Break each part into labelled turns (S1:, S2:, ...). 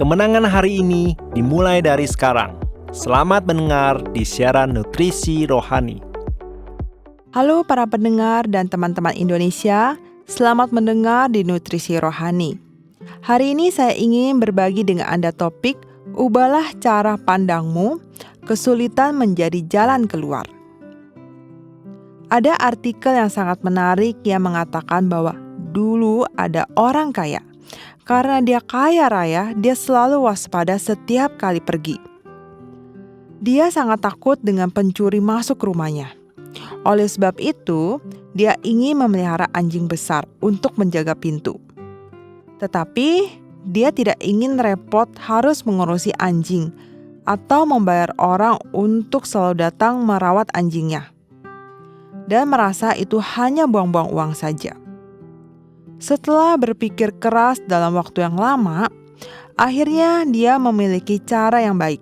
S1: Kemenangan hari ini dimulai dari sekarang. Selamat mendengar di siaran Nutrisi Rohani.
S2: Halo para pendengar dan teman-teman Indonesia, selamat mendengar di Nutrisi Rohani. Hari ini saya ingin berbagi dengan Anda topik, ubahlah cara pandangmu, kesulitan menjadi jalan keluar. Ada artikel yang sangat menarik yang mengatakan bahwa dulu ada orang kaya. Karena dia kaya raya, dia selalu waspada setiap kali pergi. Dia sangat takut dengan pencuri masuk rumahnya. Oleh sebab itu, dia ingin memelihara anjing besar untuk menjaga pintu. Tetapi, dia tidak ingin repot harus mengurusi anjing atau membayar orang untuk selalu datang merawat anjingnya. Dan merasa itu hanya buang-buang uang saja. Setelah berpikir keras dalam waktu yang lama, akhirnya dia memiliki cara yang baik,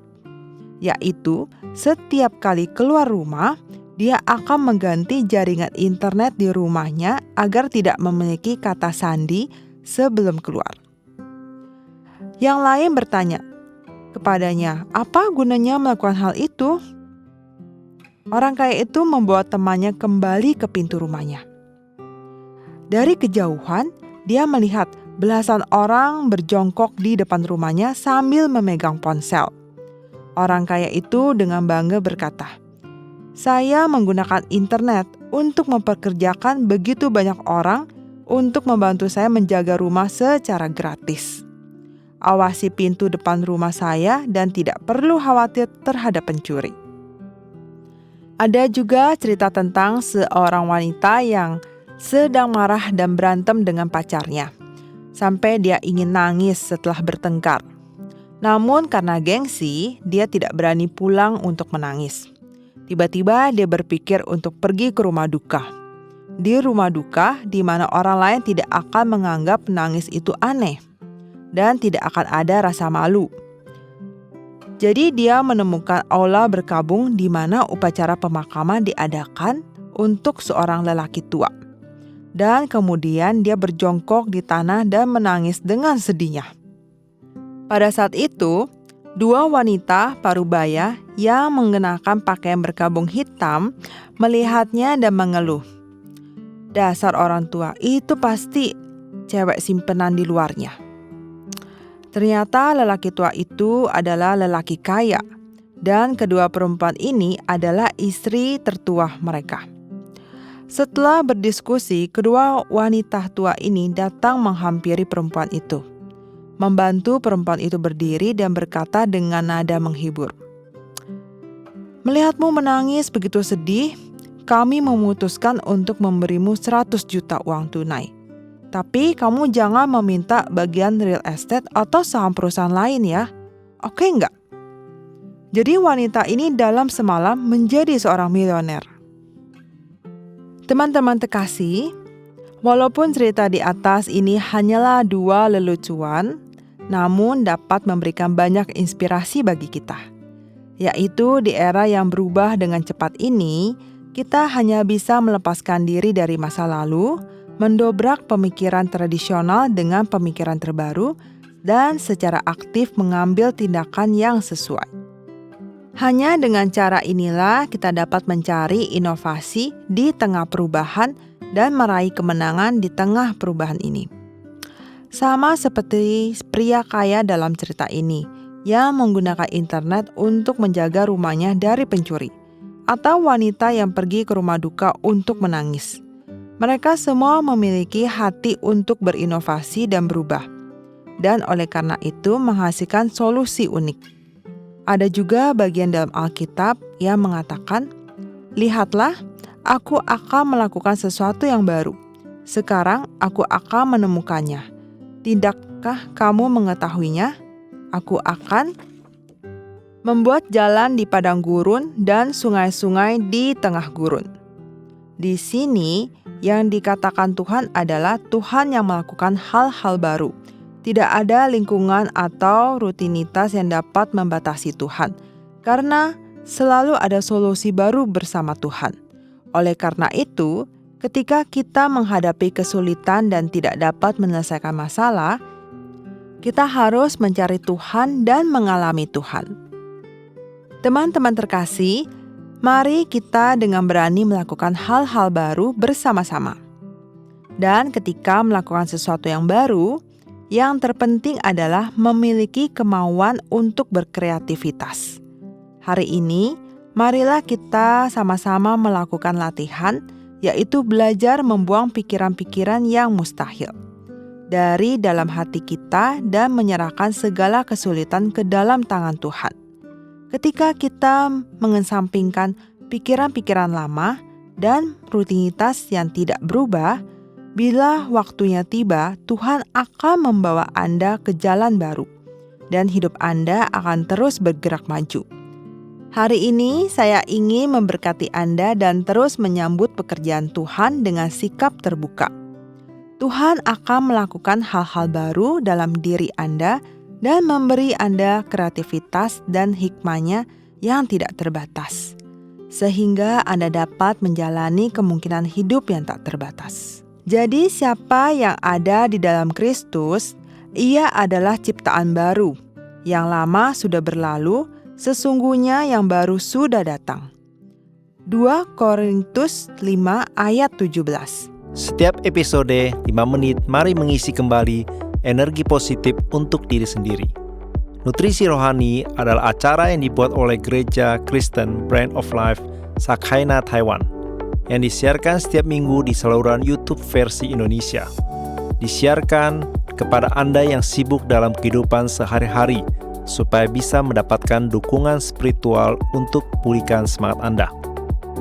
S2: yaitu setiap kali keluar rumah, dia akan mengganti jaringan internet di rumahnya agar tidak memiliki kata sandi sebelum keluar. Yang lain bertanya kepadanya, apa gunanya melakukan hal itu? Orang kaya itu membawa temannya kembali ke pintu rumahnya. Dari kejauhan, dia melihat belasan orang berjongkok di depan rumahnya sambil memegang ponsel. Orang kaya itu dengan bangga berkata, "Saya menggunakan internet untuk mempekerjakan begitu banyak orang untuk membantu saya menjaga rumah secara gratis. Awasi pintu depan rumah saya dan tidak perlu khawatir terhadap pencuri." Ada juga cerita tentang seorang wanita yang sedang marah dan berantem dengan pacarnya, sampai dia ingin nangis setelah bertengkar. Namun karena gengsi, dia tidak berani pulang untuk menangis. Tiba-tiba dia berpikir untuk pergi ke rumah duka. Di rumah duka, di mana orang lain tidak akan menganggap menangis itu aneh, dan tidak akan ada rasa malu. Jadi dia menemukan aula berkabung di mana upacara pemakaman diadakan untuk seorang lelaki tua. Dan kemudian dia berjongkok di tanah dan menangis dengan sedihnya. Pada saat itu, dua wanita parubaya yang mengenakan pakaian berkabung hitam melihatnya dan mengeluh. Dasar orang tua, itu pasti cewek simpenan di luarnya. Ternyata lelaki tua itu adalah lelaki kaya, dan kedua perempuan ini adalah istri tertua mereka. Setelah berdiskusi, kedua wanita tua ini datang menghampiri perempuan itu, membantu perempuan itu berdiri dan berkata dengan nada menghibur, "Melihatmu menangis begitu sedih, kami memutuskan untuk memberimu 100 juta uang tunai. Tapi kamu jangan meminta bagian real estate atau saham perusahaan lain ya. Oke enggak?" Jadi wanita ini dalam semalam menjadi seorang milioner. Teman-teman terkasih, walaupun cerita di atas ini hanyalah dua lelucon, namun dapat memberikan banyak inspirasi bagi kita. Yaitu di era yang berubah dengan cepat ini, kita hanya bisa melepaskan diri dari masa lalu, mendobrak pemikiran tradisional dengan pemikiran terbaru, dan secara aktif mengambil tindakan yang sesuai. Hanya dengan cara inilah kita dapat mencari inovasi di tengah perubahan dan meraih kemenangan di tengah perubahan ini. Sama seperti pria kaya dalam cerita ini yang menggunakan internet untuk menjaga rumahnya dari pencuri, atau wanita yang pergi ke rumah duka untuk menangis. Mereka semua memiliki hati untuk berinovasi dan berubah, dan oleh karena itu menghasilkan solusi unik. Ada juga bagian dalam Alkitab yang mengatakan, "Lihatlah, aku akan melakukan sesuatu yang baru. Sekarang aku akan menemukannya. Tidakkah kamu mengetahuinya? Aku akan membuat jalan di padang gurun dan sungai-sungai di tengah gurun." Di sini, yang dikatakan Tuhan adalah Tuhan yang melakukan hal-hal baru. Tidak ada lingkungan atau rutinitas yang dapat membatasi Tuhan, karena selalu ada solusi baru bersama Tuhan. Oleh karena itu, ketika kita menghadapi kesulitan dan tidak dapat menyelesaikan masalah, Kita harus mencari Tuhan dan mengalami Tuhan. Teman-teman terkasih, mari kita dengan berani melakukan hal-hal baru bersama-sama. Dan ketika melakukan sesuatu yang baru, yang terpenting adalah memiliki kemauan untuk berkreativitas. Hari ini, marilah kita sama-sama melakukan latihan, yaitu belajar membuang pikiran-pikiran yang mustahil dari dalam hati kita dan menyerahkan segala kesulitan ke dalam tangan Tuhan. Ketika kita mengesampingkan pikiran-pikiran lama dan rutinitas yang tidak berubah, bila waktunya tiba, Tuhan akan membawa Anda ke jalan baru, dan hidup Anda akan terus bergerak maju. Hari ini saya ingin memberkati Anda dan terus menyambut pekerjaan Tuhan dengan sikap terbuka. Tuhan akan melakukan hal-hal baru dalam diri Anda dan memberi Anda kreativitas dan hikmahnya yang tidak terbatas, sehingga Anda dapat menjalani kemungkinan hidup yang tak terbatas. Jadi siapa yang ada di dalam Kristus, ia adalah ciptaan baru. Yang lama sudah berlalu, sesungguhnya yang baru sudah datang. 2 Korintus 5 ayat 17.
S1: Setiap episode 5 menit, mari mengisi kembali energi positif untuk diri sendiri. Nutrisi Rohani adalah acara yang dibuat oleh Gereja Kristen Brand of Life Sakhaina Taiwan, yang disiarkan setiap minggu di saluran YouTube versi Indonesia. Disiarkan kepada Anda yang sibuk dalam kehidupan sehari-hari, supaya bisa mendapatkan dukungan spiritual untuk pulihkan semangat Anda.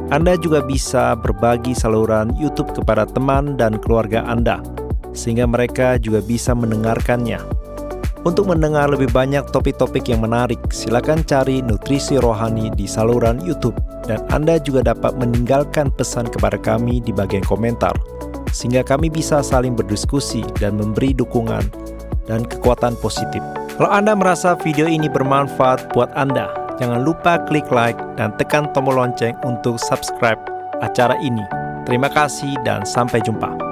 S1: Anda juga bisa berbagi saluran YouTube kepada teman dan keluarga Anda, sehingga mereka juga bisa mendengarkannya. Untuk mendengar lebih banyak topik-topik yang menarik, silakan cari Nutrisi Rohani di saluran YouTube, dan Anda juga dapat meninggalkan pesan kepada kami di bagian komentar, sehingga kami bisa saling berdiskusi dan memberi dukungan dan kekuatan positif. Kalau Anda merasa video ini bermanfaat buat Anda, jangan lupa klik like dan tekan tombol lonceng untuk subscribe acara ini. Terima kasih dan sampai jumpa.